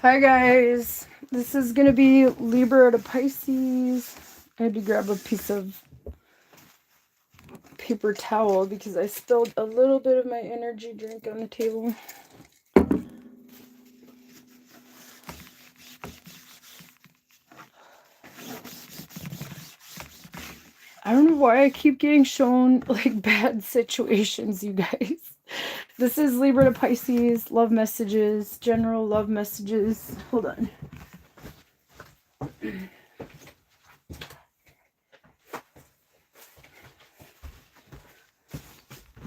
Hi guys, this is going to be Libra to Pisces. I had to grab a piece of paper towel because I spilled a little bit of my energy drink on the table. I don't know why I keep getting shown like bad situations, you guys. This is Libra to Pisces, love messages, general love messages. Hold on. I'm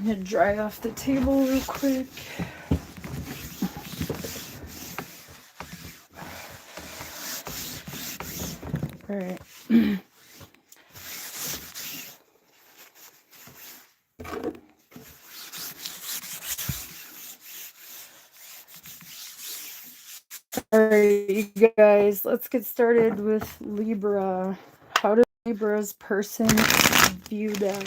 going to dry off the table real quick. All right. All right, you guys, let's get started with Libra. How does Libra's person view them?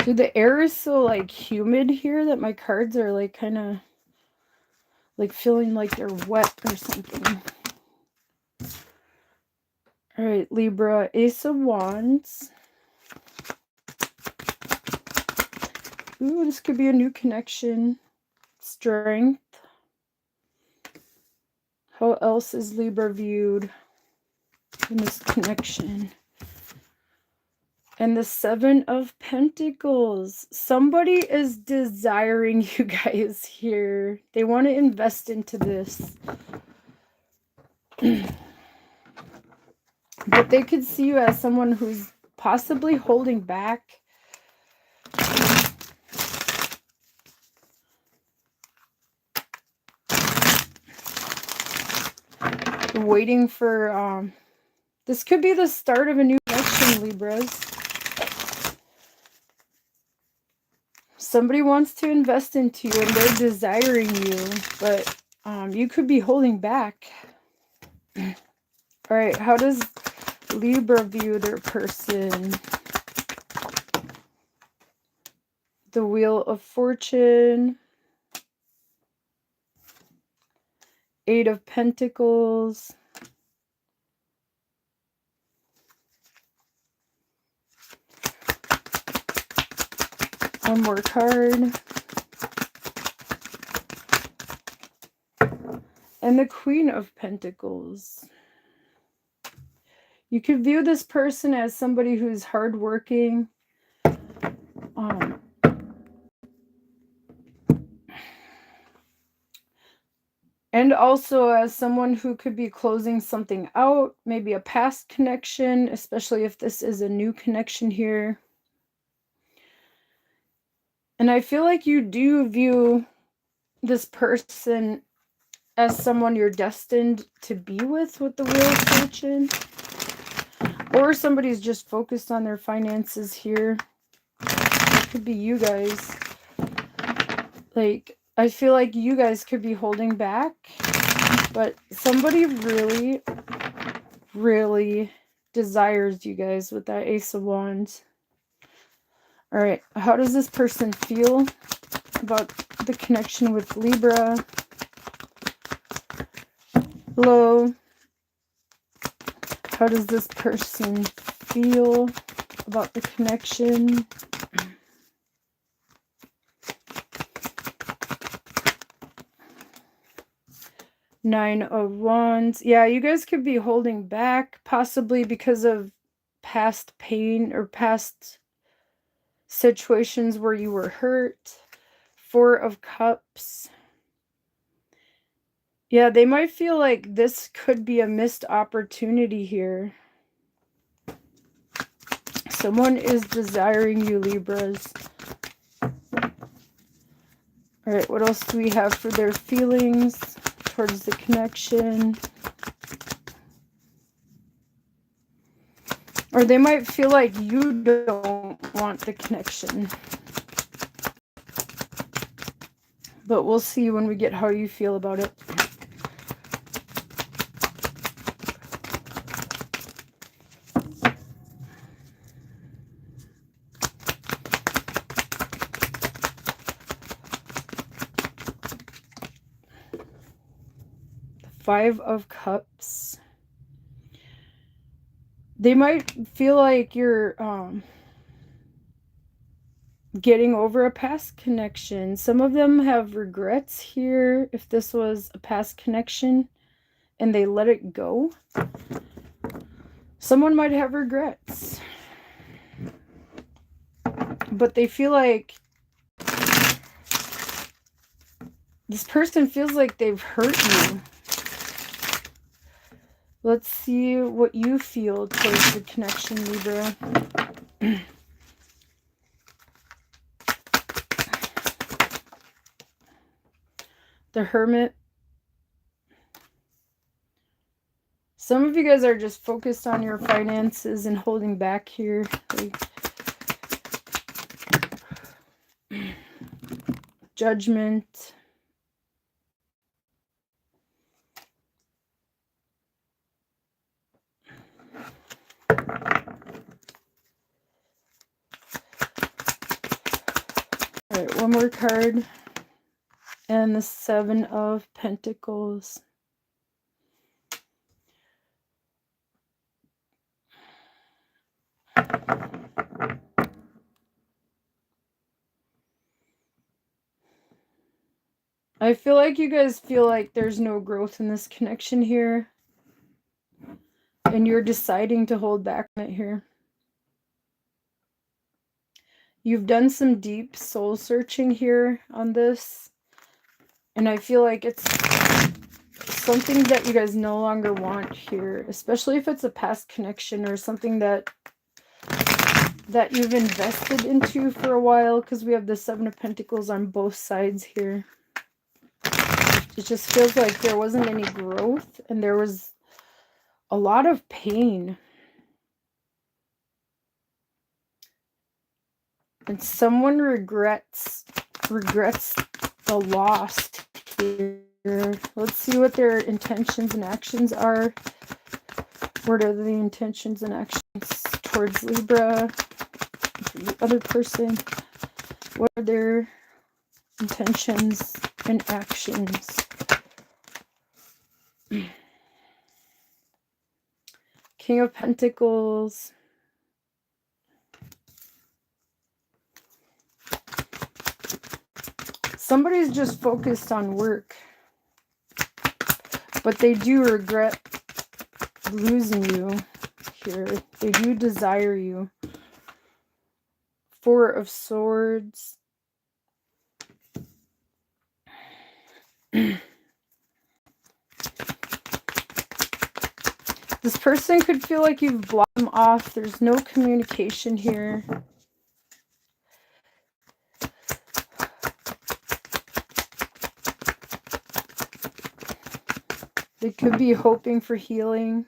Dude, the air is so like humid here that my cards are like kind of like feeling like they're wet or something. All right, Libra, Ace of Wands. Ooh, this could be a new connection. Strength. How else is Libra viewed in this connection? And the Seven of Pentacles. Somebody is desiring you guys here. They want to invest into this. But they could see you as someone who's possibly holding back. Waiting for, this could be the start of a new connection, Libras. Somebody wants to invest into you and they're desiring you, but you could be holding back. All right, how does Libra view their person? The Wheel of Fortune. Eight of Pentacles. One more card. And the Queen of Pentacles. You could view this person as somebody who's hardworking. And also as someone who could be closing something out, maybe a past connection, especially if this is a new connection here. And I feel like you do view this person as someone you're destined to be with the Wheel of Fortune. Or somebody's just focused on their finances here. It could be you guys. Like, I feel like you guys could be holding back. But somebody really, really desires you guys with that Ace of Wands. All right, how does this person feel about the connection with Libra? Hello. How does this person feel about the connection? Nine of Wands. Yeah, you guys could be holding back, possibly because of past pain or past situations where you were hurt. Four of Cups. Yeah, they might feel like this could be a missed opportunity here. Someone is desiring you, Libras. All right, what else do we have for their feelings towards the connection? Or they might feel like you don't want the connection. But we'll see when we get how you feel about it. Five of Cups. They might feel like you're getting over a past connection. Some of them have regrets here if this was a past connection and they let it go. Someone might have regrets, but they feel like this person feels like they've hurt you. Let's see what you feel towards the connection, Libra. The Hermit. Some of you guys are just focused on your finances and holding back here. Like, Judgment. All right, one more card. And the Seven of Pentacles. I feel like you guys feel like there's no growth in this connection here. And you're deciding to hold back on it here. You've done some deep soul searching here on this. And I feel like it's something that you guys no longer want here. Especially if it's a past connection or something that you've invested into for a while. Because we have the Seven of Pentacles on both sides here. It just feels like there wasn't any growth. And there was a lot of pain. And someone regrets the loss here. Let's see what their intentions and actions are. What are the intentions and actions towards Libra? The other person. What are their intentions and actions? King of Pentacles. Somebody's just focused on work, but they do regret losing you here. They do desire you. Four of Swords. This person could feel like you've blocked them off. There's no communication here. They could be hoping for healing.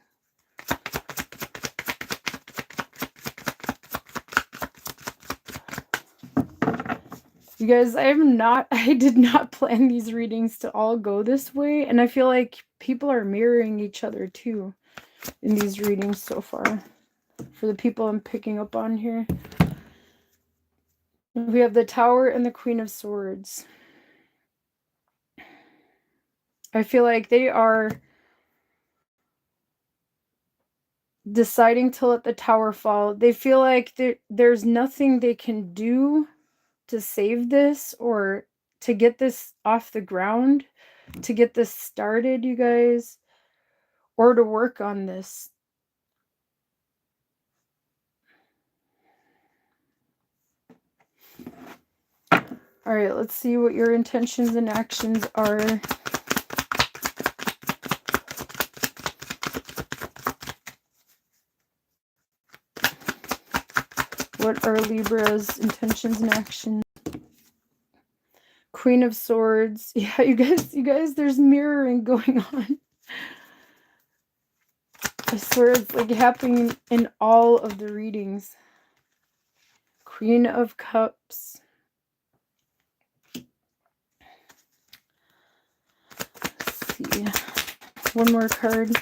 You guys, I did not plan these readings to all go this way. And I feel like people are mirroring each other too in these readings so far. For the people I'm picking up on here. We have the Tower and the Queen of Swords. I feel like they are deciding to let the Tower fall. They feel like there's nothing they can do to save this or to get this off the ground, to get this started, you guys, or to work on this. All right, let's see what your intentions and actions are. What are Libra's intentions and actions? Queen of Swords. Yeah, you guys, there's mirroring going on. I swear it's like happening in all of the readings. Queen of Cups. Let's see. One more card.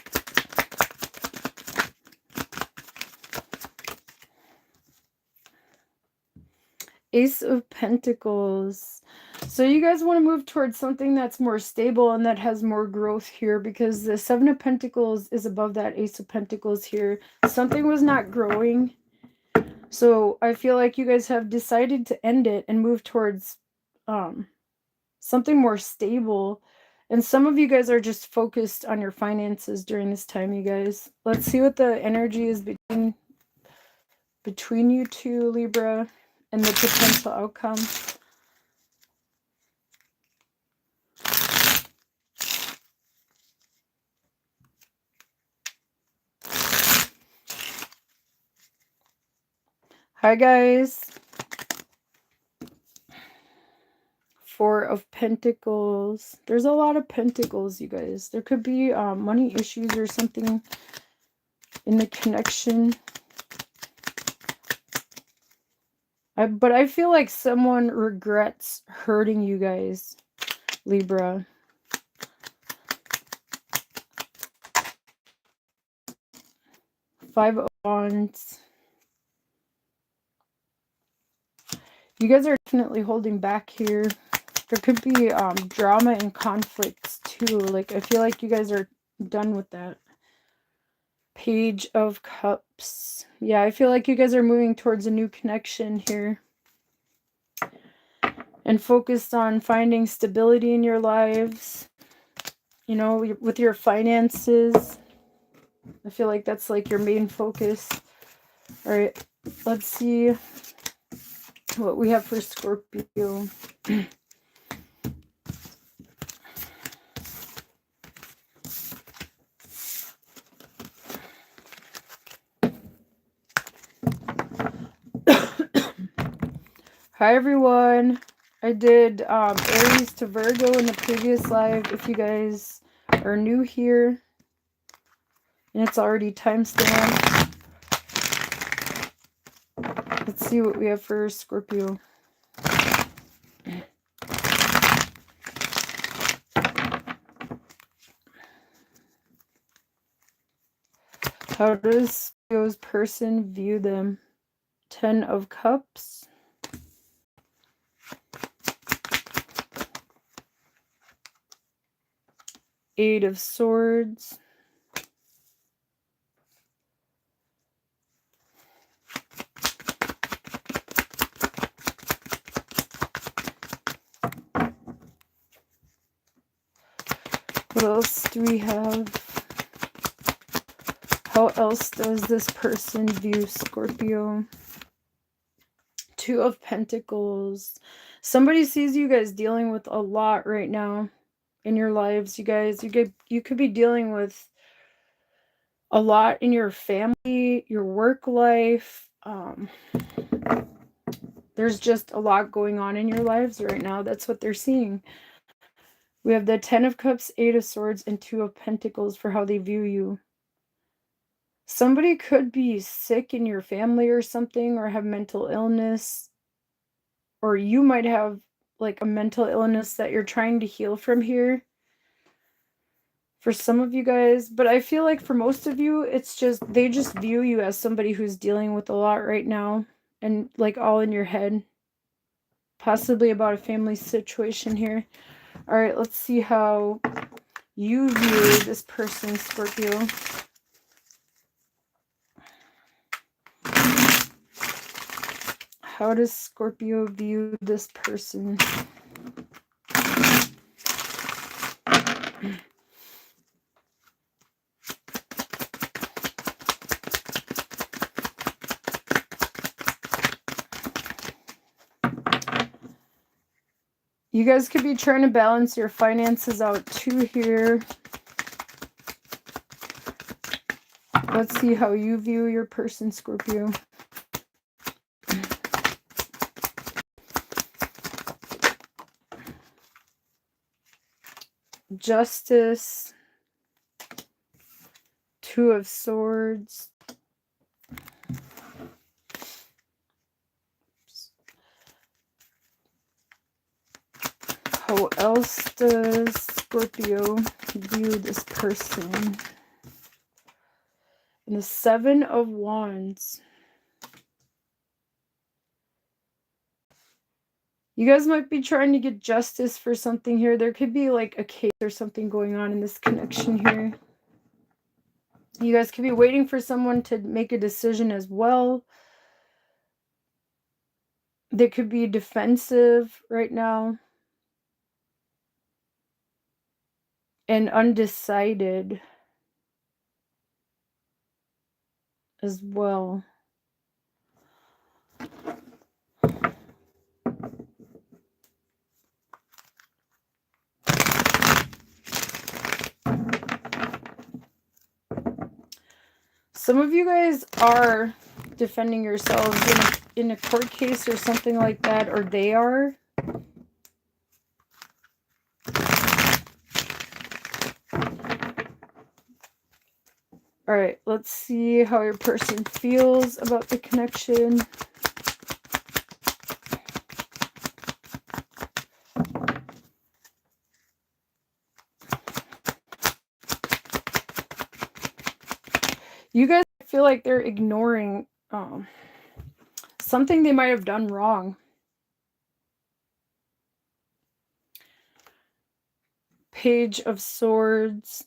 Ace of Pentacles. So you guys want to move towards something that's more stable and that has more growth here, because the Seven of Pentacles is above that Ace of Pentacles here. Something was not growing. So I feel like you guys have decided to end it and move towards something more stable. And some of you guys are just focused on your finances during this time, you guys. Let's see what the energy is between you two, Libra, and the potential outcome. Hi, guys. Four of Pentacles. There's a lot of Pentacles, you guys. There could be money issues or something in the connection. But I feel like someone regrets hurting you guys, Libra. Five of Wands. You guys are definitely holding back here. There could be drama and conflicts too. Like, I feel like you guys are done with that. Page of Cups. Yeah, I feel like you guys are moving towards a new connection here. And focused on finding stability in your lives. You know, with your finances. I feel like that's like your main focus. All right, let's see what we have for Scorpio. Hi, everyone. I did Aries to Virgo in the previous live. If you guys are new here, and it's already timestamped. Let's see what we have for Scorpio. How does Scorpio's person view them? 10 of Cups. Eight of Swords. What else do we have? How else does this person view Scorpio? Two of Pentacles. Somebody sees you guys dealing with a lot right now in your lives, you guys. You could be dealing with a lot in your family, your work life. There's just a lot going on in your lives right now. That's what they're seeing. We have the 10 of Cups, 8 of Swords, and 2 of Pentacles for how they view you. Somebody could be sick in your family or something, or have mental illness. Or you might have like a mental illness that you're trying to heal from here. For some of you guys. But I feel like for most of you, it's just, they just view you as somebody who's dealing with a lot right now. And like all in your head. Possibly about a family situation here. All right, let's see how you view this person, Scorpio. How does Scorpio view this person? You guys could be trying to balance your finances out too here. Let's see how you view your person, Scorpio. Justice. Two of Swords. How else does Scorpio view this person? And the 7 of Wands. You guys might be trying to get justice for something here. There could be like a case or something going on in this connection here. You guys could be waiting for someone to make a decision as well. They could be defensive right now and undecided as well. Some of you guys are defending yourselves in a court case or something like that, or they are. All right, let's see how your person feels about the connection. You guys feel like they're ignoring something they might have done wrong. Page of Swords.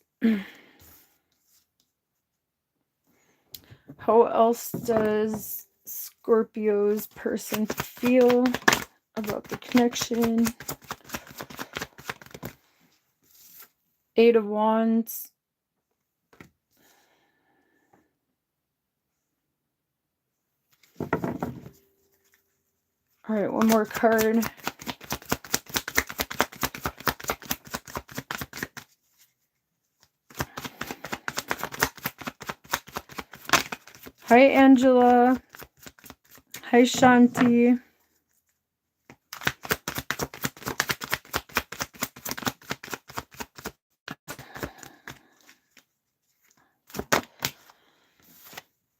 How else does Scorpio's person feel about the connection? Eight of Wands. All right, one more card. Hi, Angela. Hi, Shanti.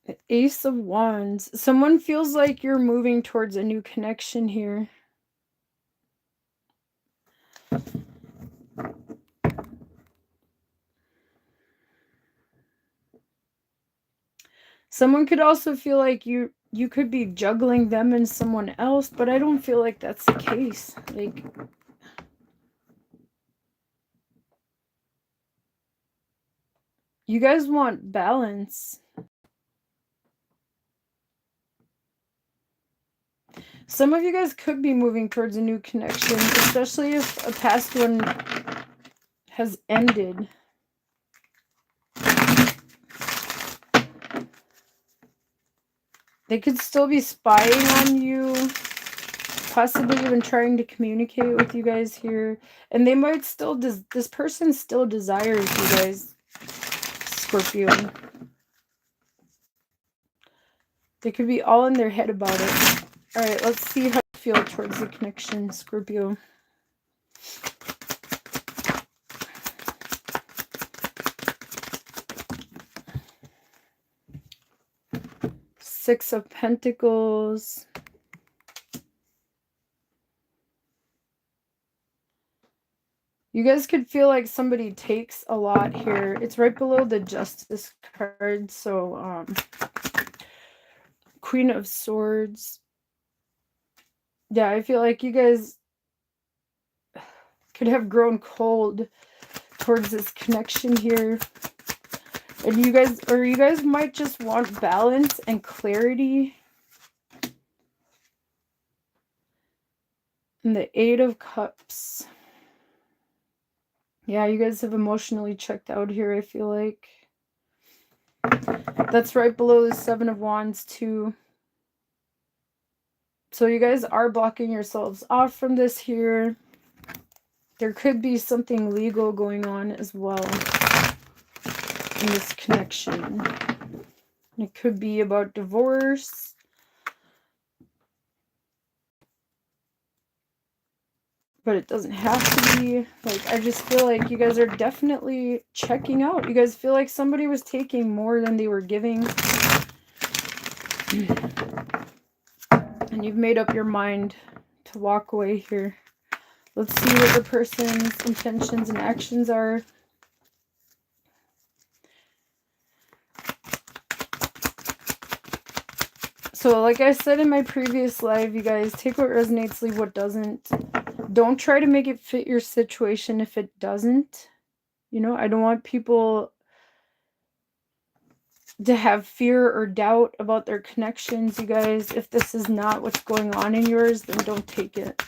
The Ace of Wands. Someone feels like you're moving towards a new connection here. Someone could also feel like you could be juggling them and someone else, but I don't feel like that's the case. Like, you guys want balance. Some of you guys could be moving towards a new connection, especially if a past one has ended. They could still be spying on you, possibly even trying to communicate with you guys here. And they might still, this person still desires you guys, Scorpio. They could be all in their head about it. All right, let's see how you feel towards the connection, Scorpio. Six of Pentacles. You guys could feel like somebody takes a lot here. It's right below the Justice card. So, Queen of Swords. Yeah, I feel like you guys could have grown cold towards this connection here. And you guys might just want balance and clarity. And the Eight of Cups. Yeah, you guys have emotionally checked out here, I feel like. That's right below the Seven of Wands, too. So you guys are blocking yourselves off from this here. There could be something legal going on as well in this connection. It could be about divorce. But it doesn't have to be. Like, I just feel like you guys are definitely checking out. You guys feel like somebody was taking more than they were giving. And you've made up your mind to walk away here. Let's see what the person's intentions and actions are. So like I said in my previous live, you guys, take what resonates, leave what doesn't. Don't try to make it fit your situation if it doesn't. You know, I don't want people to have fear or doubt about their connections, you guys. If this is not what's going on in yours, then don't take it.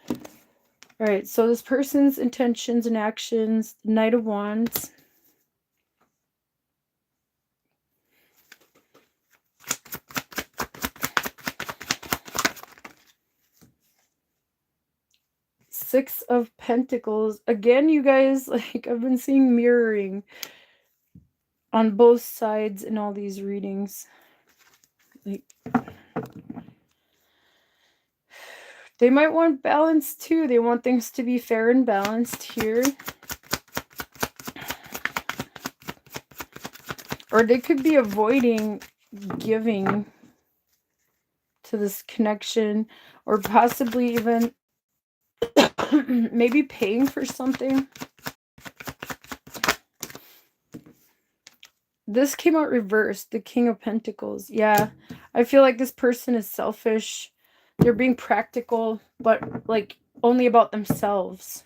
All right, so this person's intentions and actions, the Knight of Wands. Six of Pentacles. Again, you guys, like I've been seeing mirroring on both sides in all these readings. Like, they might want balance too. They want things to be fair and balanced here. Or they could be avoiding giving to this connection, or possibly even maybe paying for something. This came out reversed, the King of Pentacles. Yeah, I feel like this person is selfish. They're being practical, but like only about themselves.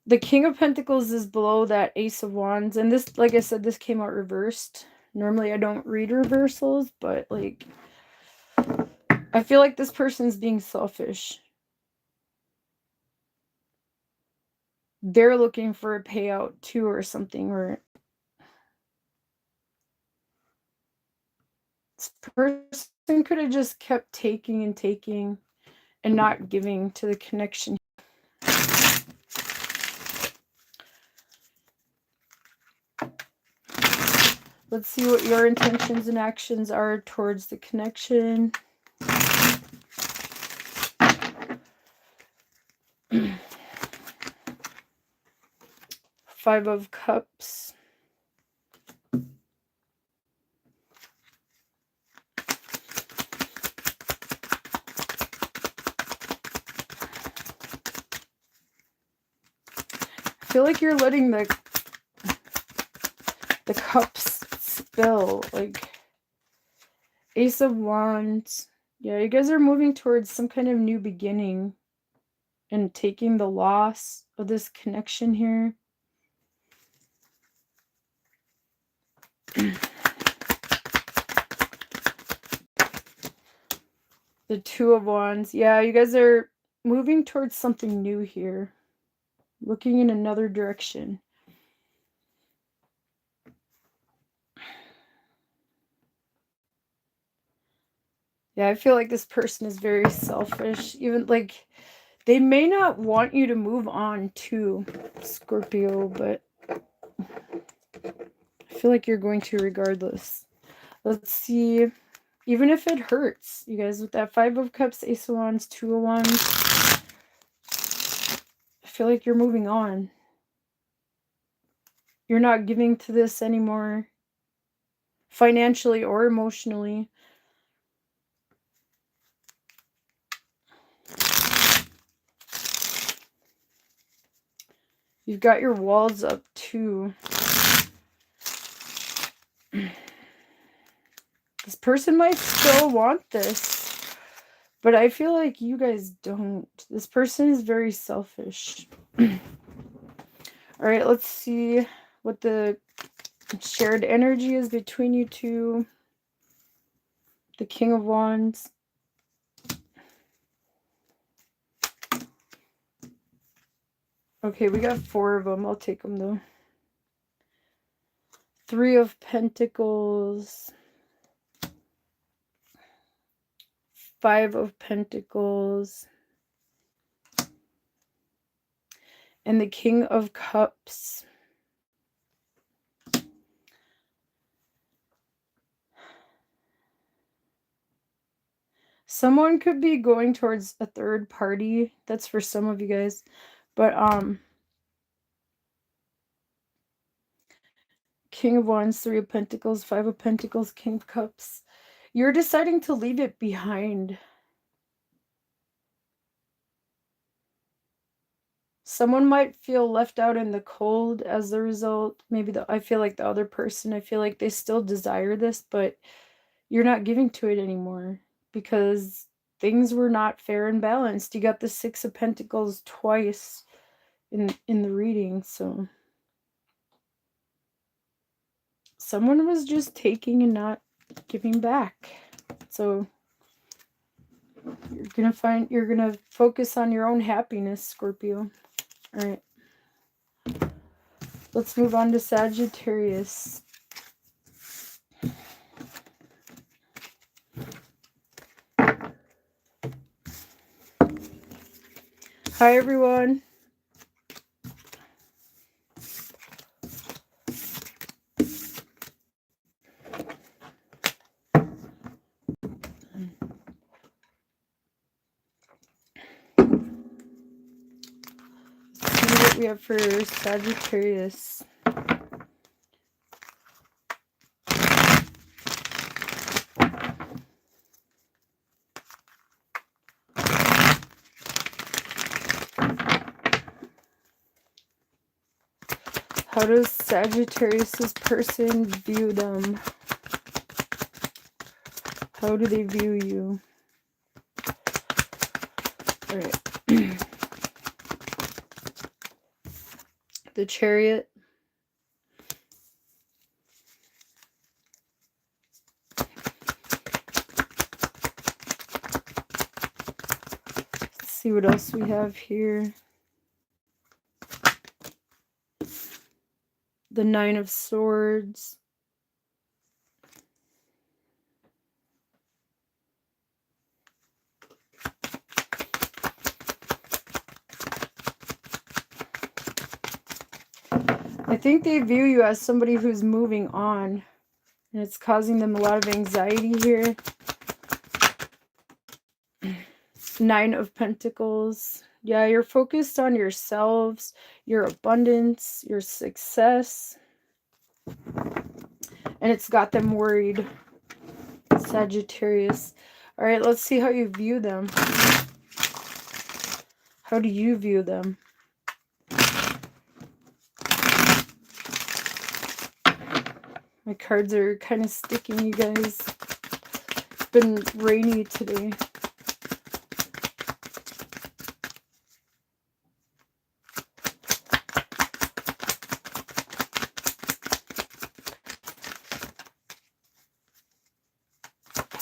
The King of Pentacles is below that Ace of Wands. And this, like I said, this came out reversed. Normally I don't read reversals, but like I feel like this person's being selfish. They're looking for a payout too or something, or this person could have just kept taking and taking and not giving to the connection. Let's see what your intentions and actions are towards the connection. Five of Cups. I feel like you're letting the cups spill. Like Ace of Wands. Yeah, you guys are moving towards some kind of new beginning and taking the loss of this connection here. The Two of Wands. Yeah, you guys are moving towards something new here. Looking in another direction. Yeah, I feel like this person is very selfish. Even like they may not want you to move on to Scorpio, but I feel like you're going to regardless. Let's see. Even if it hurts, you guys, with that Five of Cups, Ace of Wands, Two of Wands, I feel like you're moving on. You're not giving to this anymore, financially or emotionally. You've got your walls up too. This person might still want this, but I feel like you guys don't. This person is very selfish. All right, let's see what the shared energy is between you two. The King of Wands. Okay, we got four of them. I'll take them though. Three of Pentacles. Five of Pentacles. And the King of Cups. Someone could be going towards a third party. That's for some of you guys. But King of Wands, Three of Pentacles, Five of Pentacles, King of Cups. You're deciding to leave it behind. Someone might feel left out in the cold as a result. Maybe I feel like the other person, I feel like they still desire this, but you're not giving to it anymore because things were not fair and balanced. You got the Six of Pentacles twice in the reading, so someone was just taking and not giving back. So you're gonna focus on your own happiness, Scorpio. All right. Let's move on to Sagittarius. Hi, everyone. Let's see what we have for Sagittarius. How does Sagittarius's person view them? How do they view you? All right. The Chariot. Let's see what else we have here. The Nine of Swords. I think they view you as somebody who's moving on, and it's causing them a lot of anxiety here. Nine of Pentacles. Yeah, you're focused on yourselves, your abundance, your success, and it's got them worried. Sagittarius. All right, let's see how you view them. How do you view them? My cards are kind of sticking, you guys. It's been rainy today.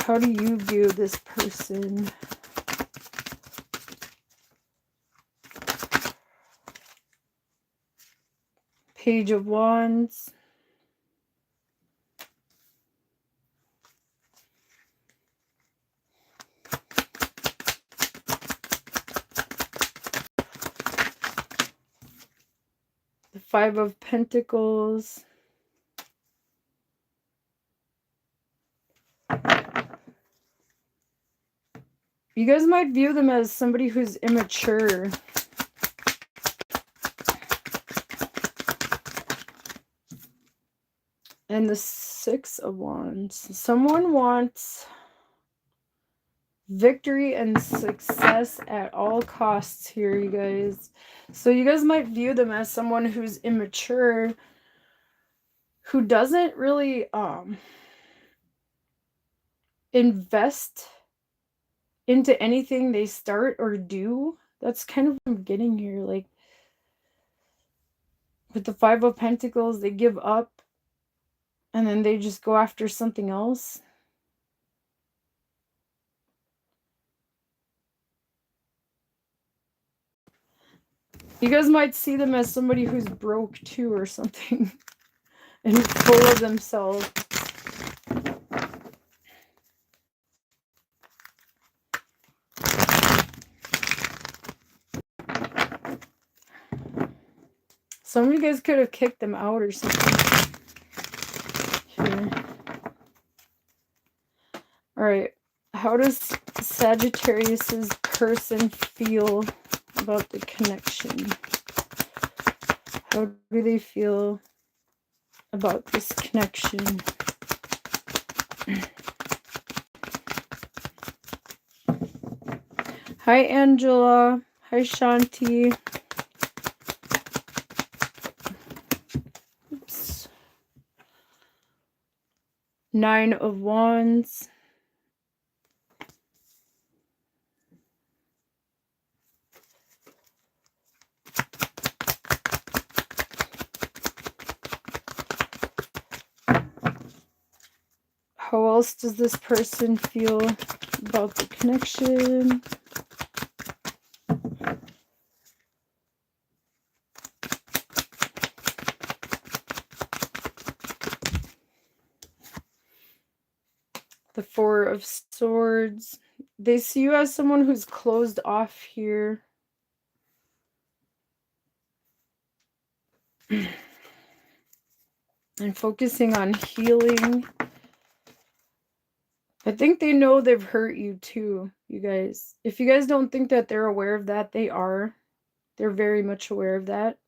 How do you view this person? Page of Wands. The Five of Pentacles. You guys might view them as somebody who's immature. And the Six of Wands. Someone wants victory and success at all costs here, you guys. So you guys might view them as someone who's immature, who doesn't really invest into anything they start or do. That's kind of what I'm getting here. Like with the Five of Pentacles, they give up and then they just go after something else. You guys might see them as somebody who's broke too or something and full of themselves. Some of you guys could have kicked them out or something. Here. All right. How does Sagittarius's person feel about the connection? How do they feel about this connection? Hi, Angela. Hi, Shanti. Nine of Wands. How else does this person feel about the connection? The Four of Swords. They see you as someone who's closed off here. And focusing on healing. I think they know they've hurt you too, you guys. If you guys don't think that they're aware of that, they are. They're very much aware of that.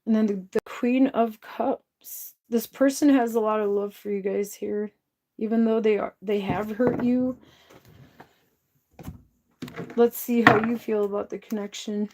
And then the Queen of Cups. This person has a lot of love for you guys here. Even though they have hurt you. Let's see how you feel about the connection.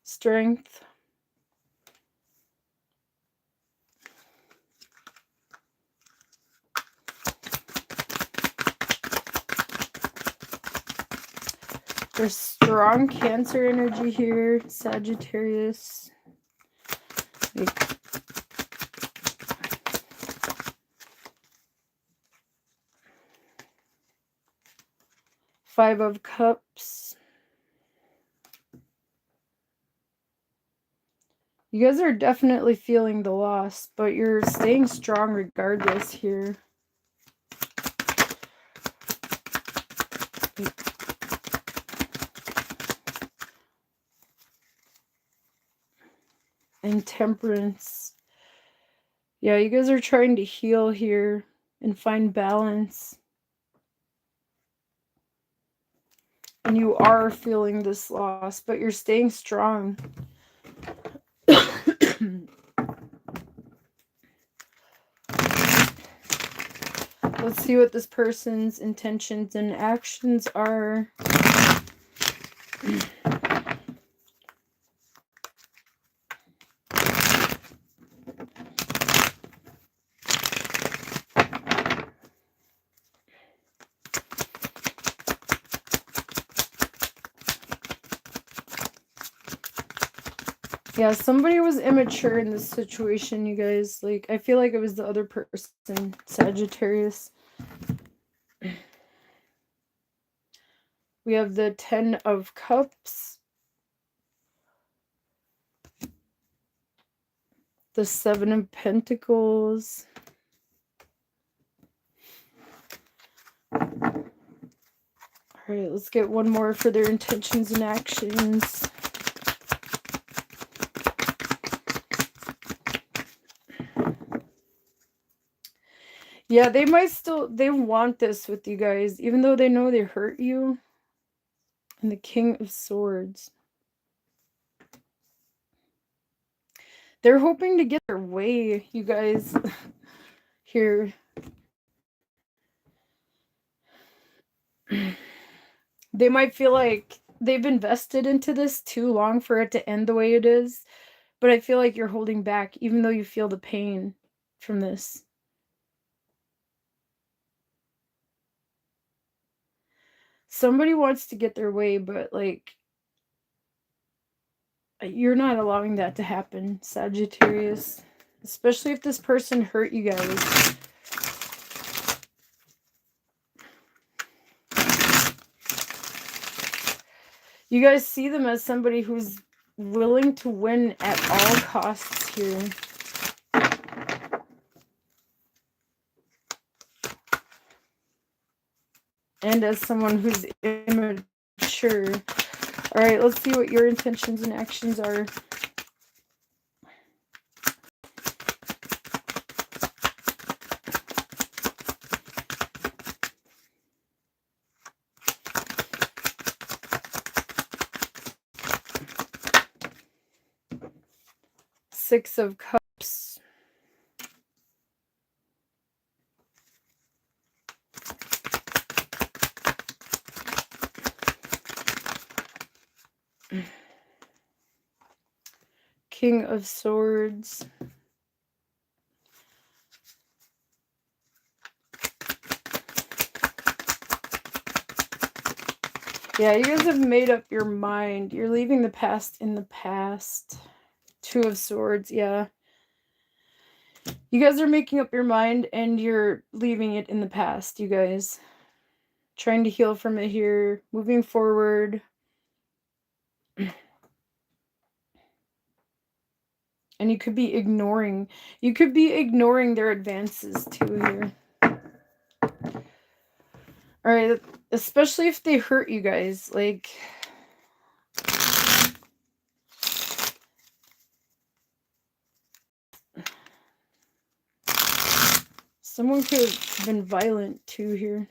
Strength. There's strong Cancer energy here, Sagittarius. Five of Cups. You guys are definitely feeling the loss, but you're staying strong regardless here. And Temperance. Yeah, you guys are trying to heal here and find balance. And you are feeling this loss, but you're staying strong. Let's see what this person's intentions and actions are. Yeah, somebody was immature in this situation, you guys. Like, I feel like it was the other person, Sagittarius. We have the Ten of Cups. The Seven of Pentacles. Alright, let's get one more for their intentions and actions. Yeah, they might still, they want this with you guys, even though they know they hurt you. And the King of Swords. They're hoping to get their way, you guys, here. They might feel like they've invested into this too long for it to end the way it is. But I feel like you're holding back, even though you feel the pain from this. Somebody wants to get their way, but like, you're not allowing that to happen, Sagittarius. Especially if this person hurt you guys. You guys see them as somebody who's willing to win at all costs here. And as someone who's immature. All right, let's see what your intentions and actions are. Six of Cups. King of Swords. Yeah, you guys have made up your mind. You're leaving the past in the past. Two of Swords, yeah. You guys are making up your mind and you're leaving it in the past, you guys. Trying to heal from it here. Moving forward. And you could be ignoring. You could be ignoring their advances too here. Alright, especially if they hurt you guys. Like, someone could have been violent too here.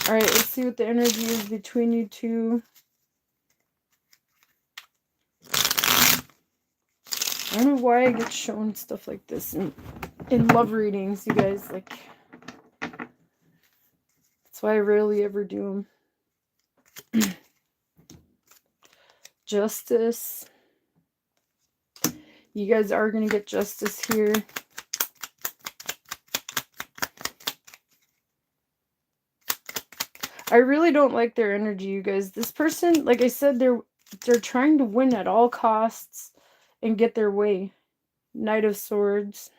Alright, let's see what the energy is between you two. I don't know why I get shown stuff like this in love readings, you guys. Like, that's why I rarely ever do them. Justice. You guys are going to get justice here. I really don't like their energy, you guys. This person, like I said, they're trying to win at all costs and get their way. Knight of Swords.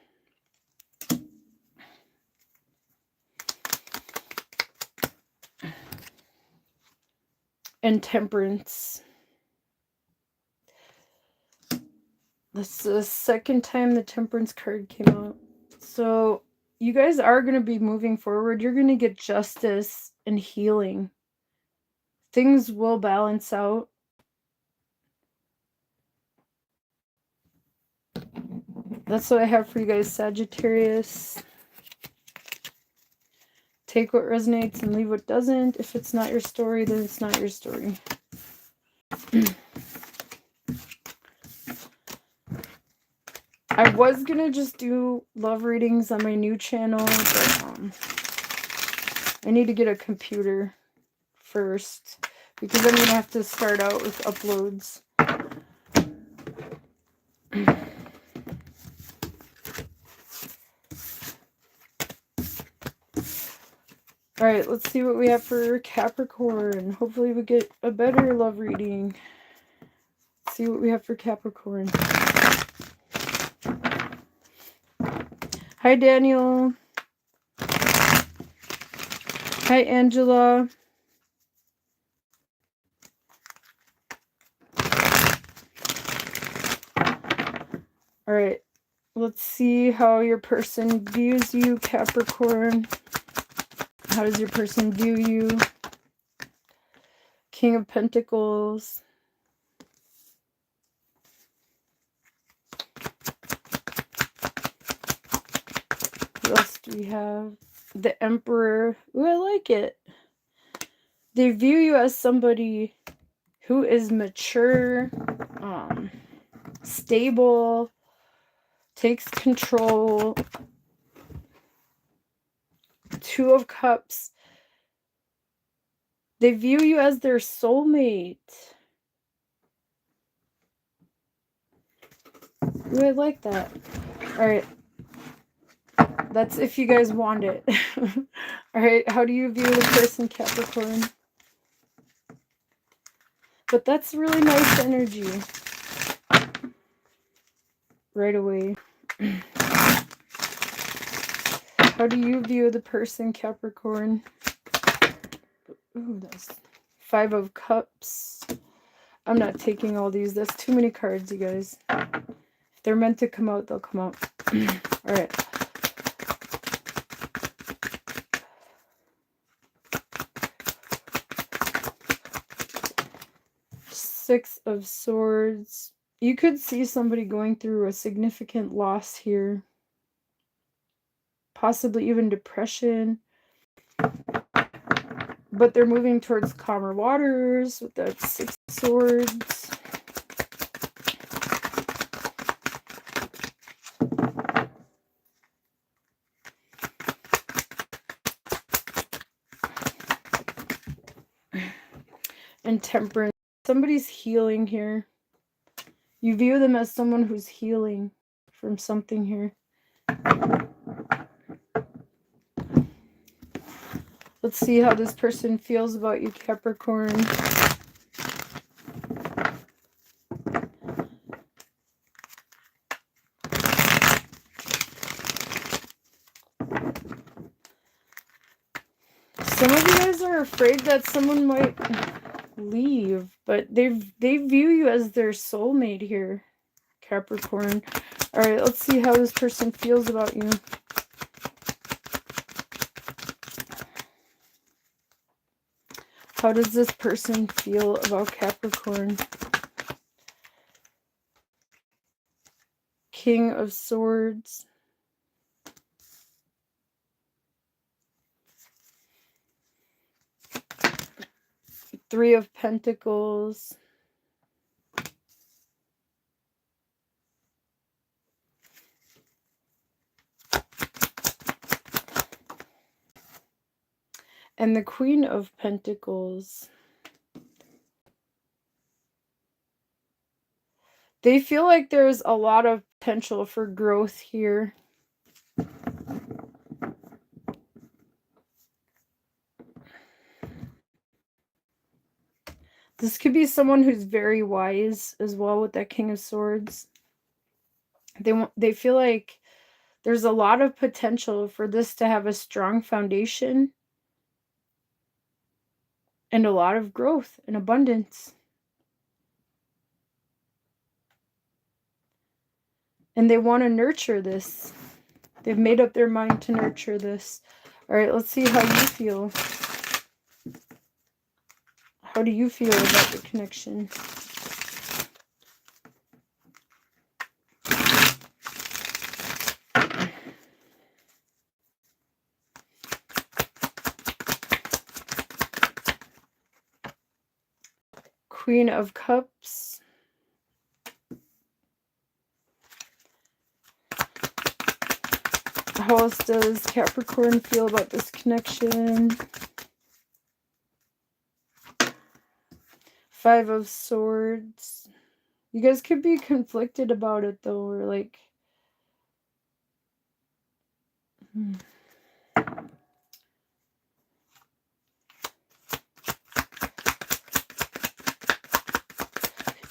And Temperance. That's the second time the Temperance card came out. So you guys are going to be moving forward. You're going to get justice and healing. Things will balance out. That's what I have for you guys, Sagittarius. Take what resonates and leave what doesn't. If it's not your story, then it's not your story. I was going to just do love readings on my new channel, but I need to get a computer first because I'm going to have to start out with uploads. All right, let's see what we have for Capricorn. Hopefully we get a better love reading. Let's see what we have for Capricorn. Hi, Daniel. Hi, Angela. All right, let's see how your person views you, Capricorn. How does your person view you? King of Pentacles. What else do we have? The Emperor. Ooh, I like it. They view you as somebody who is mature, stable, takes control. Two of Cups. They view you as their soulmate. Ooh, I like that. All right. That's if you guys want it. All right. How do you view the person, Capricorn? But that's really nice energy. Right away. How do you view the person, Capricorn? Ooh, that's Five of Cups. I'm not taking all these. That's too many cards, you guys. If they're meant to come out, they'll come out. All right. Six of Swords. You could see somebody going through a significant loss here. Possibly even depression. but they're moving towards calmer waters with that Six of Swords. And Temperance. Somebody's healing here. You view them as someone who's healing from something here. Let's see how this person feels about you, Capricorn. Some of you guys are afraid that someone might leave, but they view you as their soulmate here, Capricorn. All right, let's see how this person feels about you. How does this person feel about Capricorn? King of Swords. Three of Pentacles. And the Queen of Pentacles. They feel like there's a lot of potential for growth here. This could be someone who's very wise as well with that King of Swords. They feel like there's a lot of potential for this to have a strong foundation and a lot of growth and abundance. And they want to nurture this. They've made up their mind to nurture this. All right, let's see how you feel. How do you feel about the connection? Queen of Cups. How else does Capricorn feel about this connection? Five of Swords. You guys could be conflicted about it though, or like...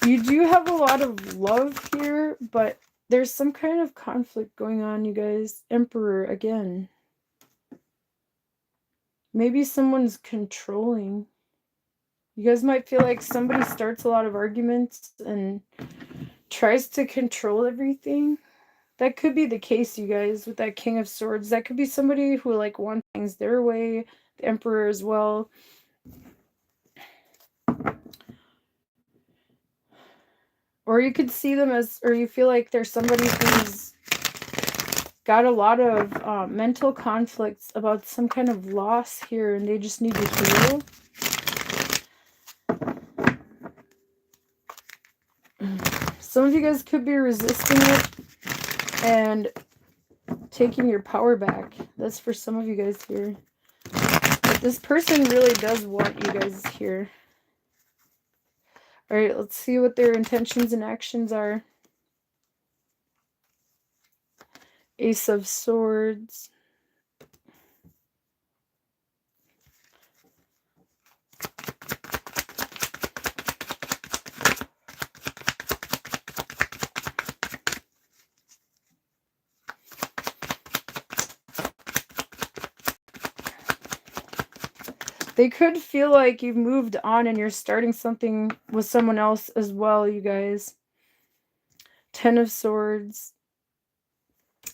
You do have a lot of love here, but there's some kind of conflict going on, you guys. Emperor again. Maybe someone's controlling. You guys might feel like somebody starts a lot of arguments and tries to control everything. That could be the case, you guys, with that King of Swords. That could be somebody who like wants things their way. The Emperor as well. Or you could see them as, or you feel like there's somebody who's got a lot of mental conflicts about some kind of loss here, and they just need to heal. Some of you guys could be resisting it and taking your power back. That's for some of you guys here. But this person really does want you guys here. All right, let's see what their intentions and actions are. Ace of Swords. They could feel like you've moved on and you're starting something with someone else as well, you guys. Ten of Swords.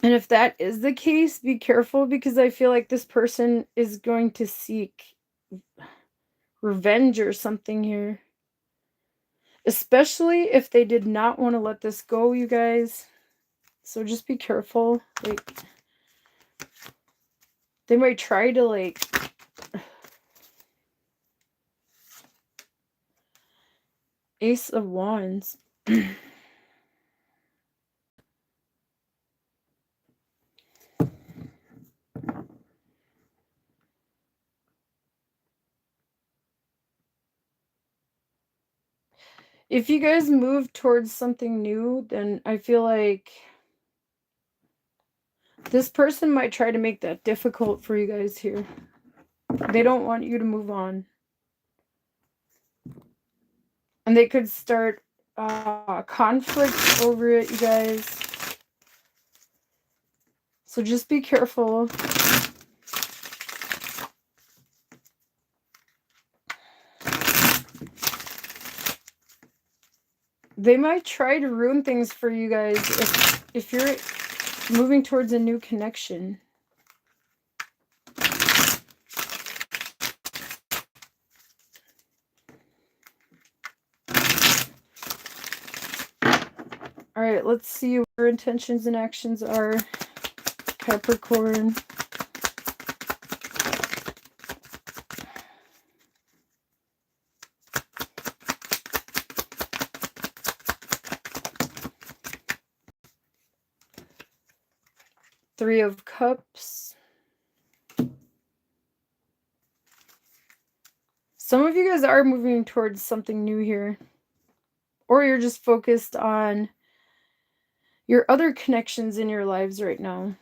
And if that is the case, be careful, because I feel like this person is going to seek revenge or something here. Especially if they did not want to let this go, you guys. So just be careful. Like, they might try to like Ace of Wands. If you guys move towards something new, then I feel like this person might try to make that difficult for you guys here. They don't want you to move on. And they could start conflict over it, you guys. So just be careful. They might try to ruin things for you guys if you're moving towards a new connection. All right, let's see what your intentions and actions are, Capricorn. Three of Cups. Some of you guys are moving towards something new here. Or you're just focused on your other connections in your lives right now.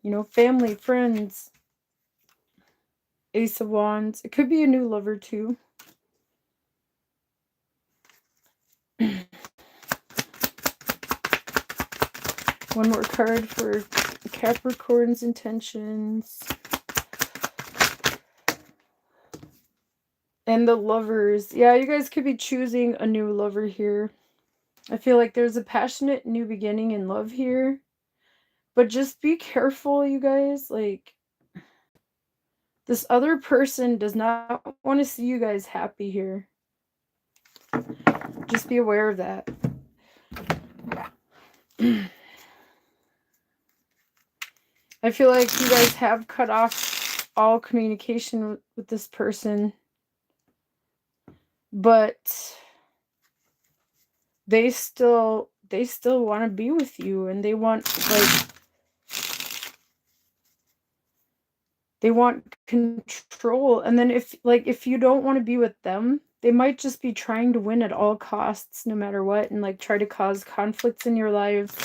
You know, family, friends. Ace of Wands. It could be a new lover too. One more card for Capricorn's intentions. And the Lovers. Yeah, you guys could be choosing a new lover here. I feel like there's a passionate new beginning in love here. But just be careful, you guys. Like, this other person does not want to see you guys happy here. Just be aware of that. I feel like you guys have cut off all communication with this person. But they still want to be with you, and they want, like, they want control. And then if you don't want to be with them, they might just be trying to win at all costs, no matter what, and like try to cause conflicts in your lives.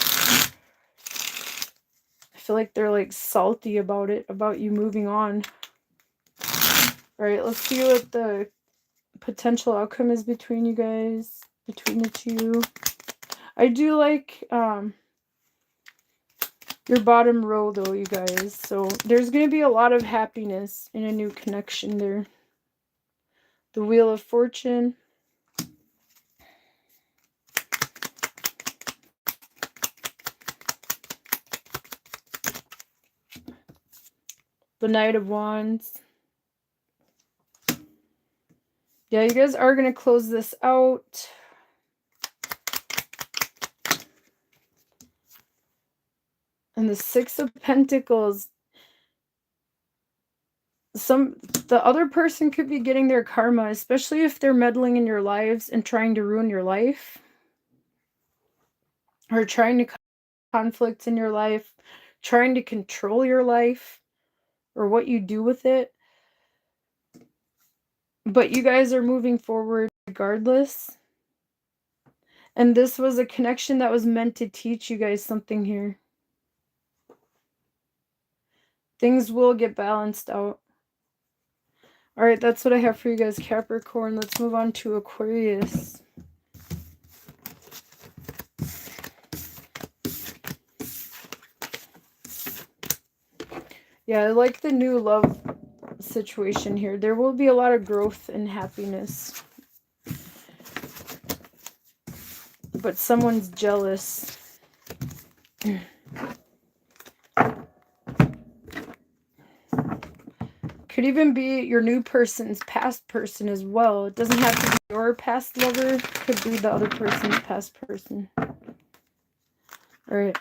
I feel like they're like salty about it, about you moving on. All right, let's see what the potential outcome is between you guys, between the two. I do like your bottom row though, you guys. So there's going to be a lot of happiness in a new connection there. The Wheel of Fortune. The Knight of Wands. Yeah, you guys are going to close this out. And the Six of Pentacles. The other person could be getting their karma, especially if they're meddling in your lives and trying to ruin your life. Or trying to conflict in your life. Trying to control your life. Or what you do with it. But you guys are moving forward regardless. And this was a connection that was meant to teach you guys something here. Things will get balanced out. All right, that's what I have for you guys, Capricorn. Let's move on to Aquarius. Yeah, I like the new love situation here. There will be a lot of growth and happiness. But someone's jealous. Could even be your new person's past person as well. It doesn't have to be your past lover. It could be the other person's past person. Alright.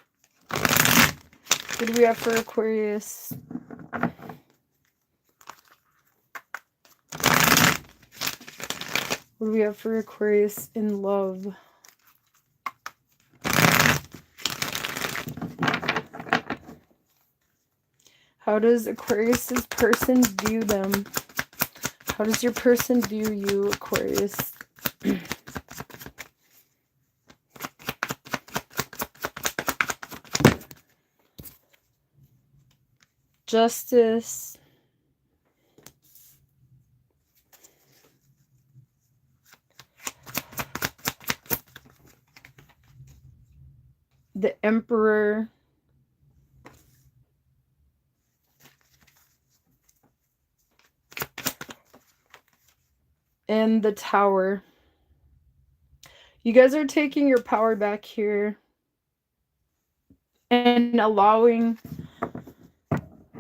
What do we have for Aquarius? What do we have for Aquarius in love? How does Aquarius's person view them? How does your person view you, Aquarius? Justice. The Emperor. And the Tower. You guys are taking your power back here and allowing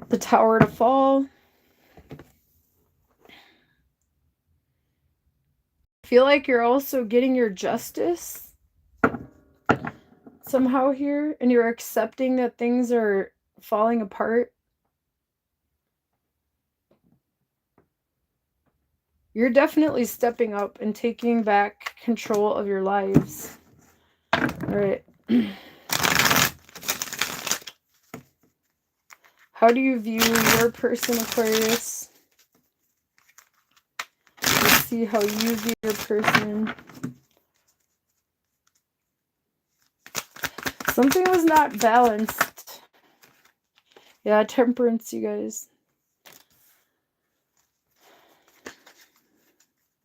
the Tower to fall. I feel like you're also getting your justice somehow here, and you're accepting that things are falling apart. You're definitely stepping up and taking back control of your lives. All right. How do you view your person, Aquarius? Let's see how you view your person. Something was not balanced. Yeah, Temperance, you guys.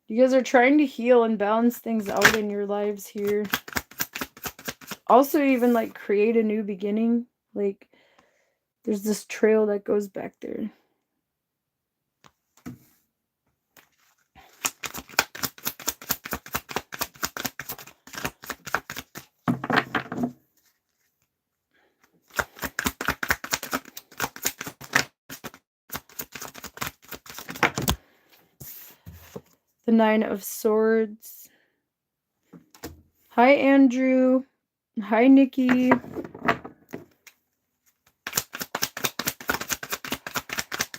You guys are trying to heal and balance things out in your lives here. Also, even like create a new beginning. Like, there's this trail that goes back there. The Nine of Swords. Hi, Andrew. Hi, Nikki. All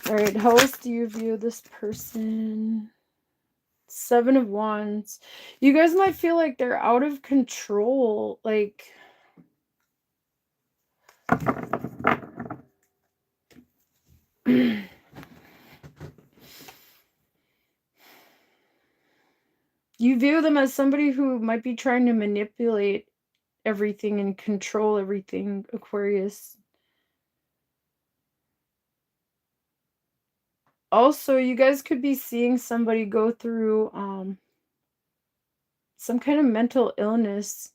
right, how else do you view this person? Seven of Wands. You guys might feel like they're out of control. Like, you view them as somebody who might be trying to manipulate everything and control everything, Aquarius. Also, you guys could be seeing somebody go through some kind of mental illness.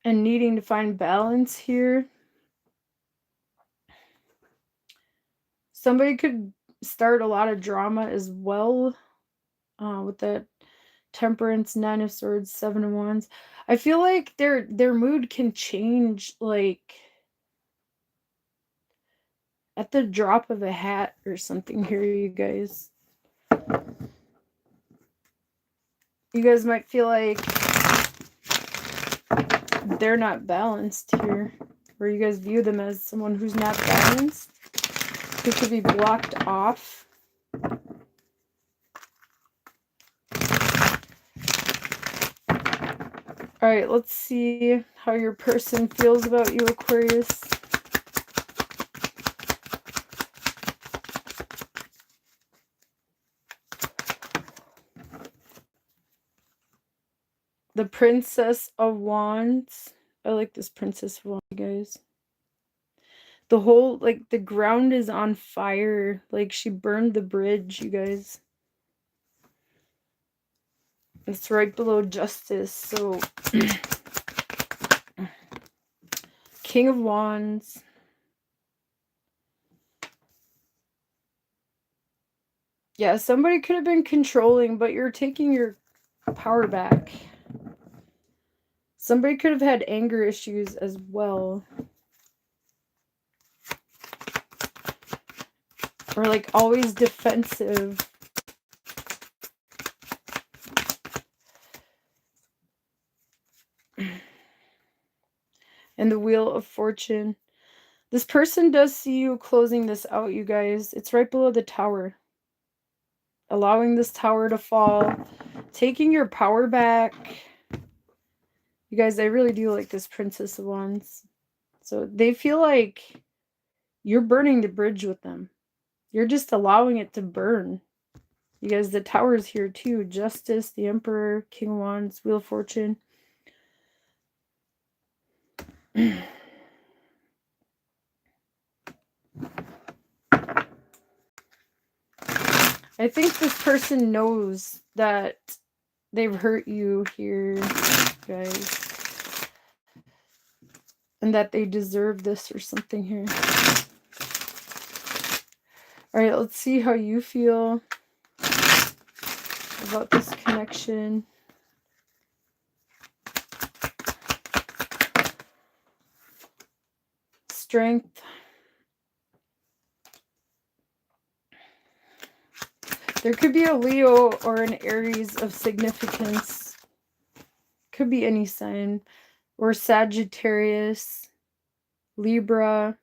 And needing to find balance here. Somebody could start a lot of drama as well with that Temperance, Nine of Swords, Seven of Wands. I feel like their mood can change like at the drop of a hat or something here, you guys. You guys might feel like they're not balanced here, or you guys view them as someone who's not balanced, who could be blocked off. All right, let's see how your person feels about you, Aquarius. The Princess of Wands. I like this Princess of Wands, guys. The whole, like, the ground is on fire. Like, she burned the bridge, you guys. It's right below Justice, so... King of Wands. Yeah, somebody could have been controlling, but you're taking your power back. Somebody could have had anger issues as well. Or, like, always defensive. And the Wheel of Fortune. This person does see you closing this out, you guys. It's right below the Tower. Allowing this Tower to fall. Taking your power back. You guys, I really do like this Princess of Wands. So they feel like you're burning the bridge with them. You're just allowing it to burn. You guys, the Tower is here too. Justice, the Emperor, King of Wands, Wheel of Fortune. I think this person knows that they've hurt you here, guys. And that they deserve this or something here. Alright, let's see how you feel about this connection. Strength. There could be a Leo or an Aries of significance. Could be any sign. Or Sagittarius, Libra.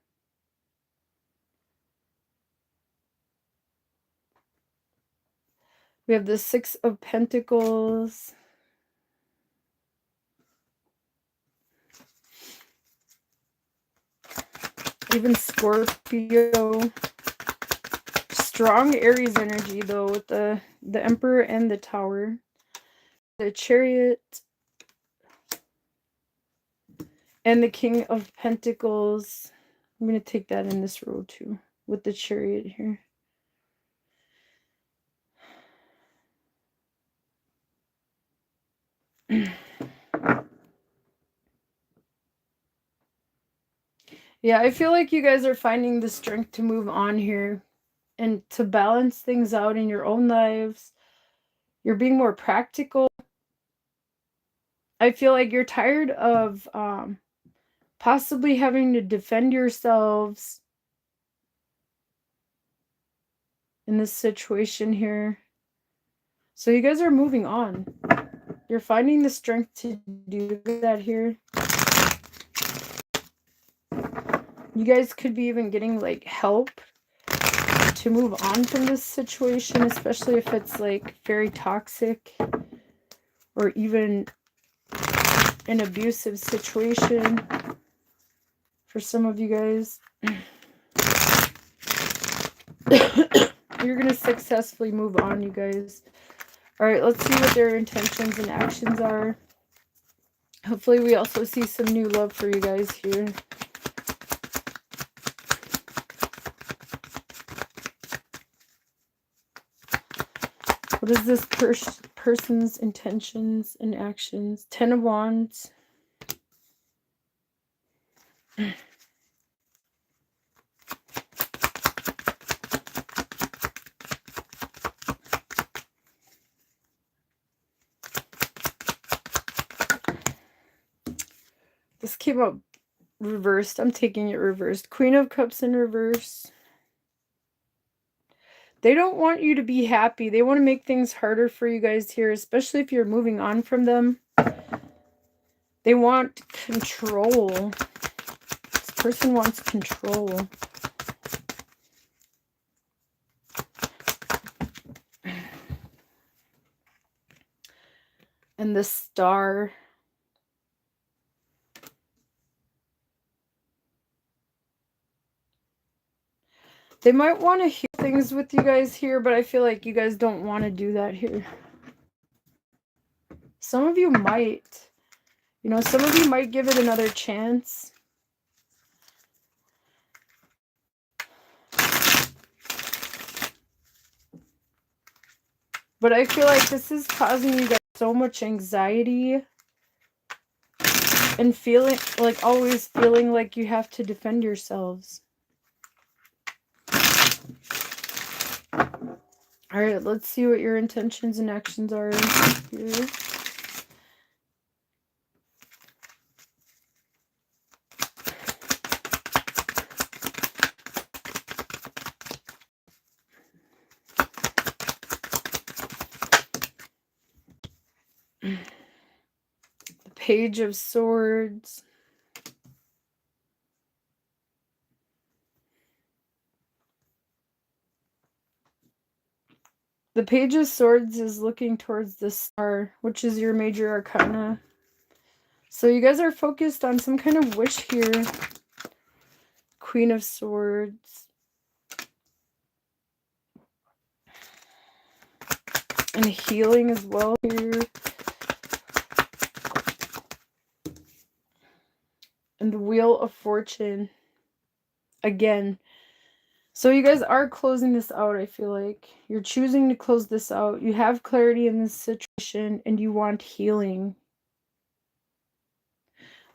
We have the Six of Pentacles. Even Scorpio. Strong Aries energy though with the Emperor and the Tower. The Chariot. And the King of Pentacles. I'm going to take that in this row too. With the Chariot here. Yeah, I feel like you guys are finding the strength to move on here. And to balance things out in your own lives. You're being more practical. I feel like you're tired of possibly having to defend yourselves in this situation here. So you guys are moving on. You're finding the strength to do that here. You guys could be even getting like help to move on from this situation, especially if it's like very toxic or even an abusive situation for some of you guys. You're going to successfully move on, you guys. All right, let's see what their intentions and actions are. Hopefully we also see some new love for you guys here. What is this person's intentions and actions? Ten of Wands. This came up reversed. I'm taking it reversed. Queen of Cups in reverse. They don't want you to be happy. They want to make things harder for you guys here, especially if you're moving on from them. They want control. This person wants control. And the Star. They might want to hear things with you guys here, but I feel like you guys don't want to do that here. Some of you might. You know, some of you might give it another chance. But I feel like this is causing you guys so much anxiety. And feeling, like always feeling like you have to defend yourselves. Alright, let's see what your intentions and actions are here. The Page of Swords. The Page of Swords is looking towards the Star, which is your major arcana. So you guys are focused on some kind of wish here. Queen of Swords. And healing as well here. And the Wheel of Fortune. Again. So you guys are closing this out, I feel like. You're choosing to close this out. You have clarity in this situation and you want healing.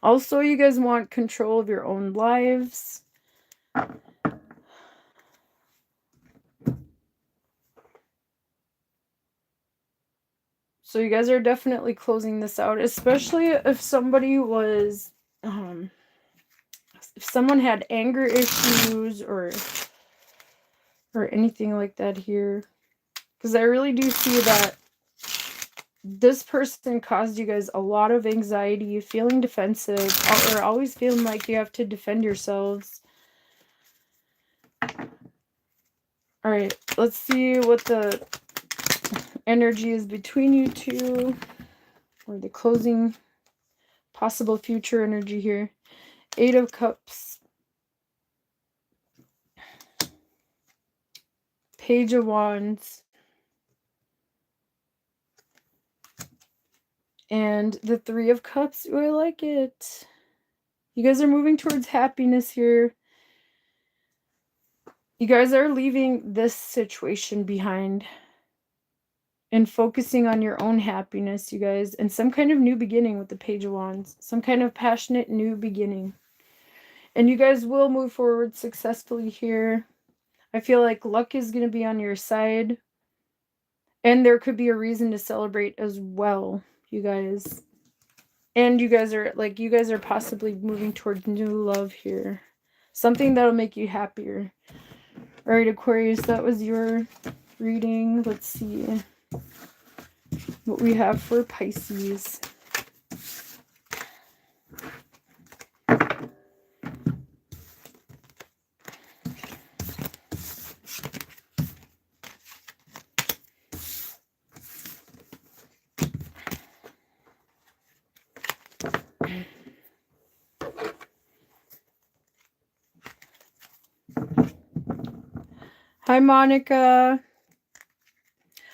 Also, you guys want control of your own lives. So you guys are definitely closing this out, especially if somebody was, if someone had anger issues or anything like that here. Because I really do see that this person caused you guys a lot of anxiety, feeling defensive, or always feeling like you have to defend yourselves. Alright, let's see what the energy is between you two. Or the closing possible future energy here. 8 of Cups. Page of Wands. And the 3 of Cups. Ooh, I like it. You guys are moving towards happiness here. You guys are leaving this situation behind. And focusing on your own happiness, you guys. And some kind of new beginning with the Page of Wands. Some kind of passionate new beginning. And you guys will move forward successfully here. I feel like luck is going to be on your side. And there could be a reason to celebrate as well, you guys. And you guys are possibly moving towards new love here. Something that'll make you happier. All right, Aquarius, that was your reading. Let's see what we have for Pisces. Hi, Monica.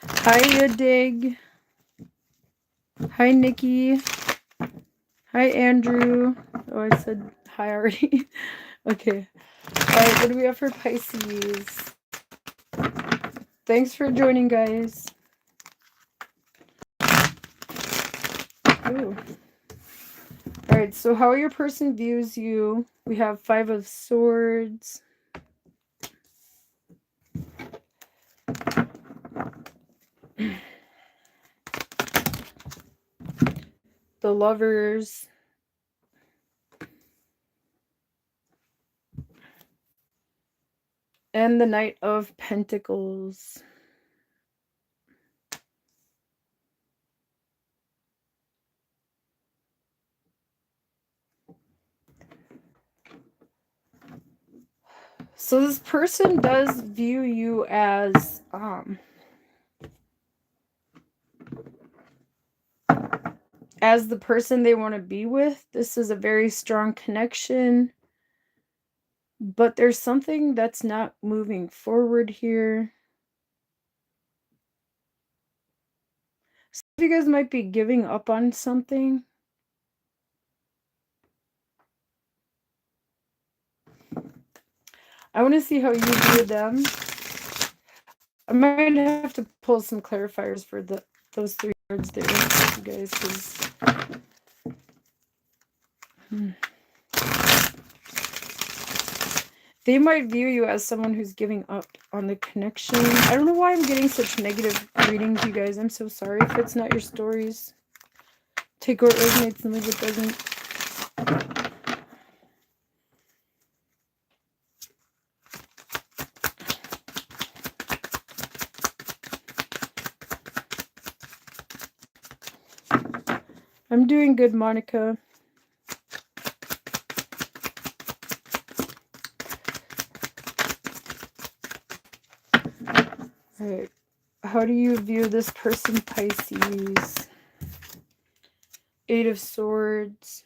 Hi, Yadig. Hi, Nikki. Hi, Andrew. Oh, I said hi already. Okay. All right, what do we have for Pisces? Thanks for joining, guys. Ooh. All right, so how your person views you. We have 5 of Swords. The Lovers. And the Knight of Pentacles. So this person does view you as the person they want to be with. This is a very strong connection. But there's something that's not moving forward here. Some of you guys might be giving up on something. I want to see how you view them. I might have to pull some clarifiers for those 3 words there, you guys, because they might view you as someone who's giving up on the connection. I don't know why I'm getting such negative readings, you guys. I'm so sorry if it's not your stories. Take what resonates and leave what doesn't. I'm doing good, Monica. All right. how do you view this person, Pisces? 8 of Swords.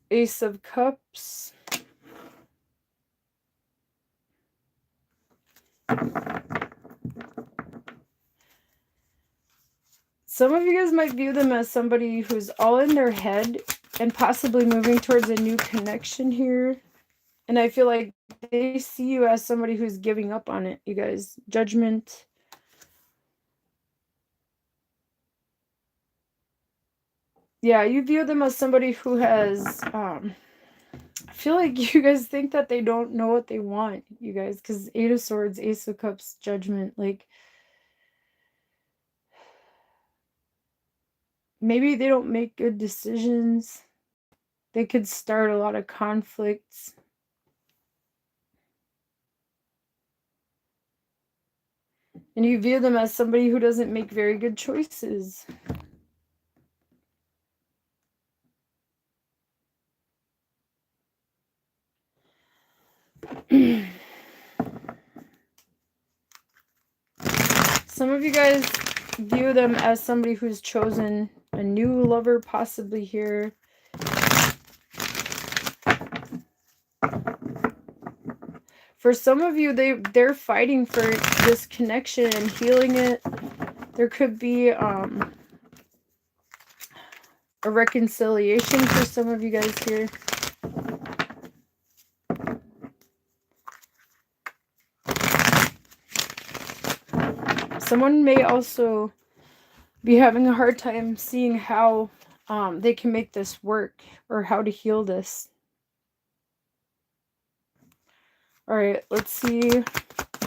Ace of Cups. Some of you guys might view them as somebody who's all in their head and possibly moving towards a new connection here. And I feel like they see you as somebody who's giving up on it, you guys. Judgment. Yeah, you view them as somebody who has, I feel like you guys think that they don't know what they want, you guys, because 8 of Swords, Ace of Cups, Judgment, like, maybe they don't make good decisions. They could start a lot of conflicts. And you view them as somebody who doesn't make very good choices. Some of you guys view them as somebody who's chosen a new lover, possibly here. For some of you, they're fighting for this connection and healing it. There could be a reconciliation for some of you guys here. Someone may also be having a hard time seeing how they can make this work or how to heal this. All right, let's see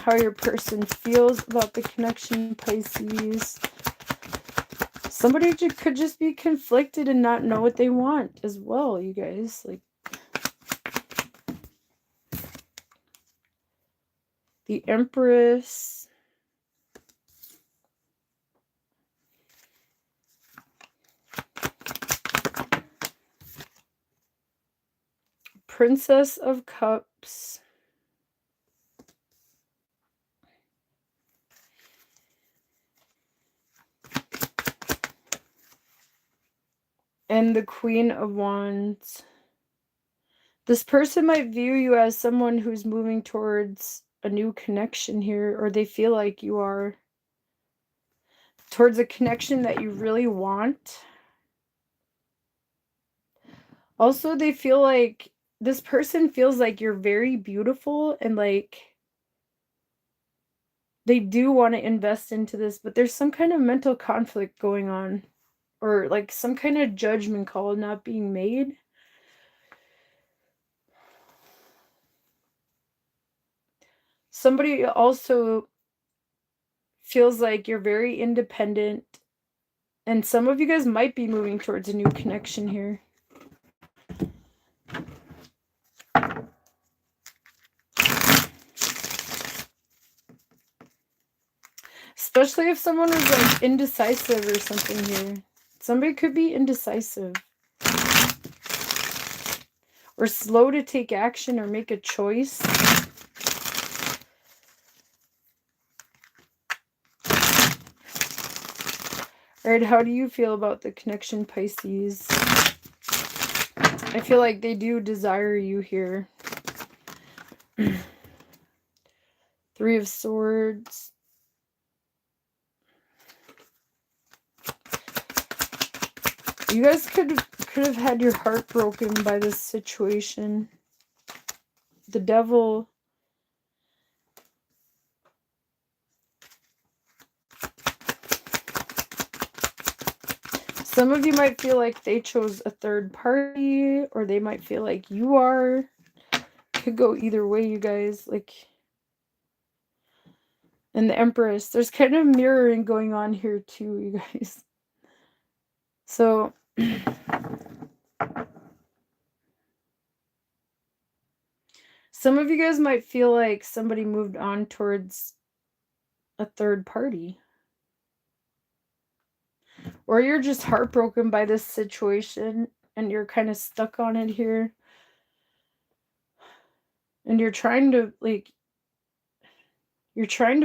how your person feels about the connection, Pisces. Somebody could just be conflicted and not know what they want as well, you guys. Like, the Empress. Princess of Cups. And the Queen of Wands. This person might view you as someone who's moving towards a new connection here, or they feel like you are. Towards a connection that you really want. Also, they feel like, this person feels like you're very beautiful and like they do want to invest into this, but there's some kind of mental conflict going on, or like some kind of judgment call not being made. Somebody also feels like you're very independent, and some of you guys might be moving towards a new connection here. Especially if someone was like indecisive or something here. Somebody could be indecisive. Or slow to take action or make a choice. Alright, how do you feel about the connection, Pisces? I feel like they do desire you here. 3 of Swords. You guys could have had your heart broken by this situation. The Devil. Some of you might feel like they chose a third party, or they might feel like you are. Could go either way, you guys. Like, and the Empress. There's kind of mirroring going on here too, you guys. So some of you guys might feel like somebody moved on towards a third party. Or you're just heartbroken by this situation and you're kind of stuck on it here. And you're trying to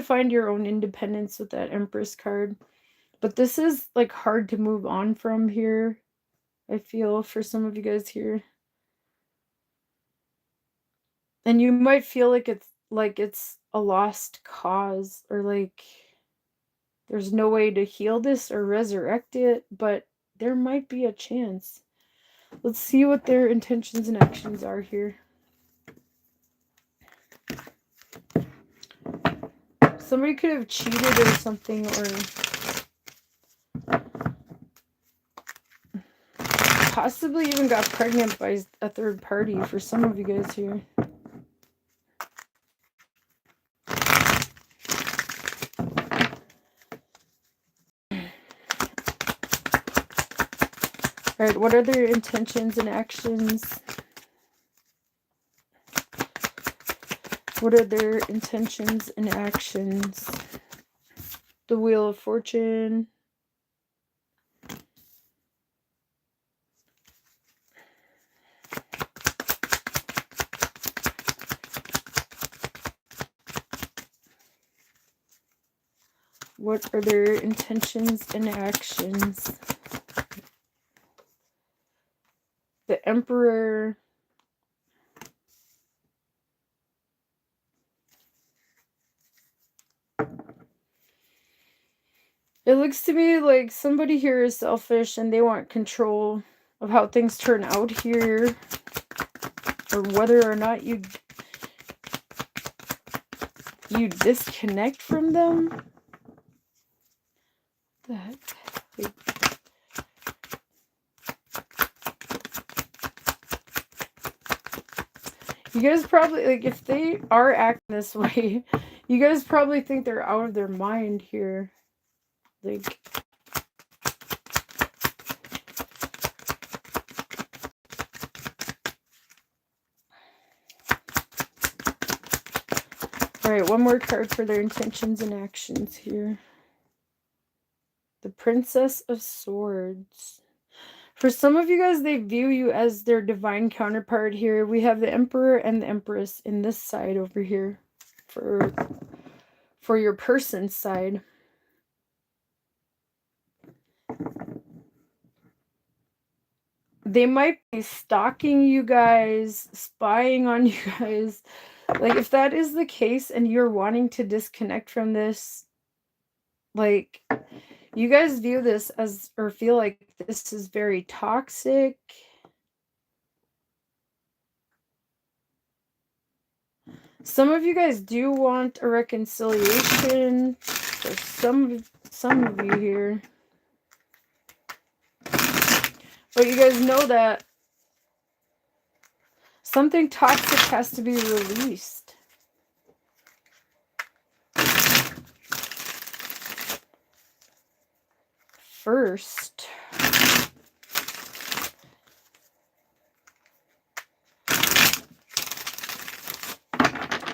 find your own independence with that Empress card. But this is like hard to move on from here, I feel, for some of you guys here. And you might feel like it's a lost cause, or like there's no way to heal this or resurrect it, but there might be a chance. Let's see what their intentions and actions are here. Somebody could have cheated or something, or possibly even got pregnant by a third party for some of you guys here. All right, what are their intentions and actions? What are their intentions and actions? The Wheel of Fortune. What are their intentions and actions? The Emperor. It looks to me like somebody here is selfish and they want control of how things turn out here, or whether or not you disconnect from them. What the heck? You guys probably, like, if they are acting this way, you guys probably think they're out of their mind here. Like, all right, one more card for their intentions and actions here. The Princess of Swords. For some of you guys, they view you as their divine counterpart here. We have the Emperor and the Empress in this side over here for your person's side. They might be stalking you guys, spying on you guys. Like, if that is the case and you're wanting to disconnect from this, like, you guys view this as, or feel like this is very toxic. Some of you guys do want a reconciliation. For some of you here. But you guys know that something toxic has to be released. First.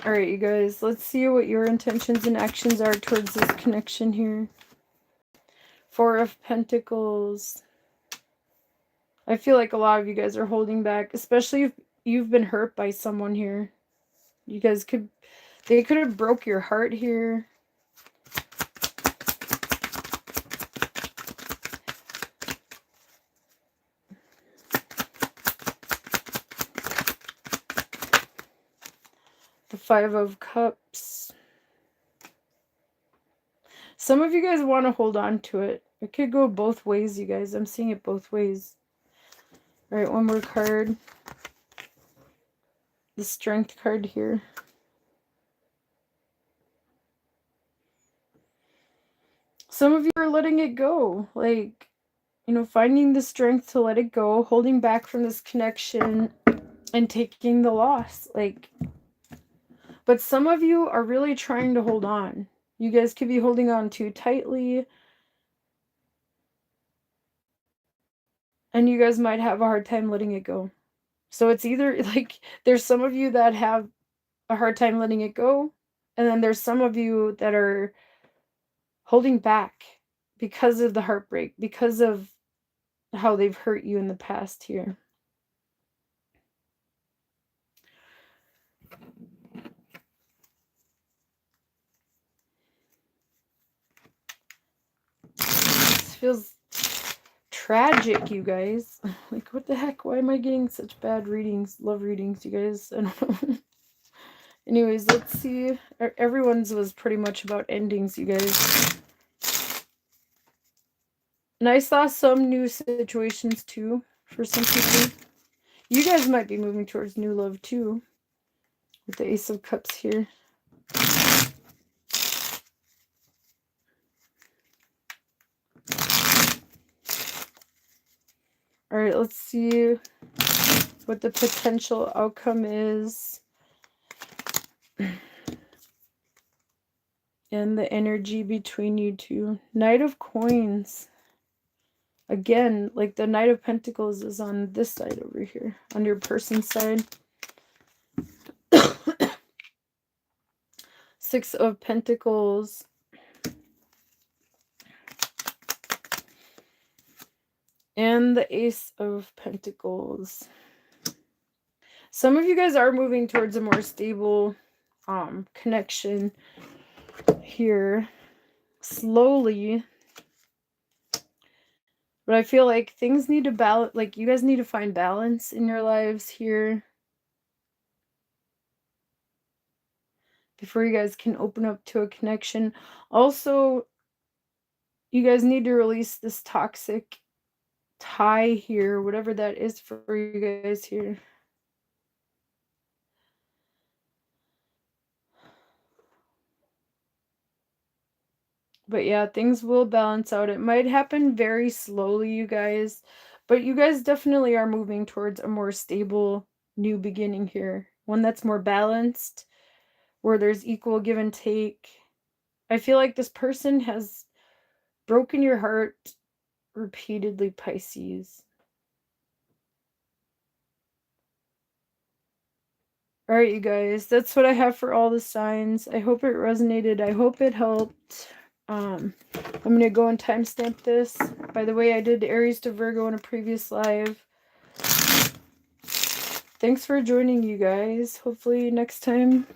All right, you guys, let's see what your intentions and actions are towards this connection here. Four of Pentacles. I feel like a lot of you guys are holding back, especially if you've been hurt by someone here. You guys they could have broke your heart here. The Five of Cups. Some of you guys want to hold on to it. It could go both ways, you guys. I'm seeing it both ways. All right, one more card. The Strength card here. Some of you are letting it go. Like, you know, finding the strength to let it go, holding back from this connection and taking the loss. Like, but some of you are really trying to hold on. You guys could be holding on too tightly. And you guys might have a hard time letting it go. So it's either like there's some of you that have a hard time letting it go. And then there's some of you that are holding back because of the heartbreak, because of how they've hurt you in the past here. This feels tragic, you guys. Like, what the heck? Why am I getting such bad readings? Love readings, you guys. I don't know. Anyways, let's see. Everyone's was pretty much about endings, you guys. And I saw some new situations too for some people. You guys might be moving towards new love too. With the Ace of Cups here. Alright, let's see what the potential outcome is. And the energy between you two. Knight of Coins. Again, like the Knight of Pentacles is on this side over here. On your person's side. Six of Pentacles. And the Ace of Pentacles. Some of you guys are moving towards a more stable connection here. Slowly. But I feel like things need to balance. Like, you guys need to find balance in your lives here. Before you guys can open up to a connection. Also, you guys need to release this toxic tie here, whatever that is for you guys here. But yeah, things will balance out. It might happen very slowly, you guys. But you guys definitely are moving towards a more stable new beginning here. One that's more balanced, where there's equal give and take. I feel like this person has broken your heart repeatedly, Pisces. Alright, you guys, that's what I have for all the signs. I hope it resonated. I hope it helped. I'm going to go and timestamp this. By the way, I did Aries to Virgo in a previous live. Thanks for joining, you guys. Hopefully next time.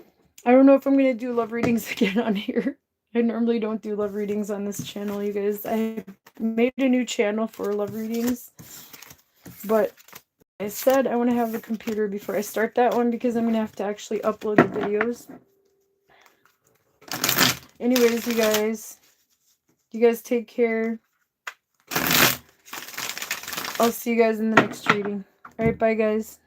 I don't know if I'm going to do love readings again on here. I normally don't do love readings on this channel, you guys. I made a new channel for love readings. But I said I want to have a computer before I start that one because I'm going to have to actually upload the videos. Anyways, you guys take care. I'll see you guys in the next reading. Alright, bye guys.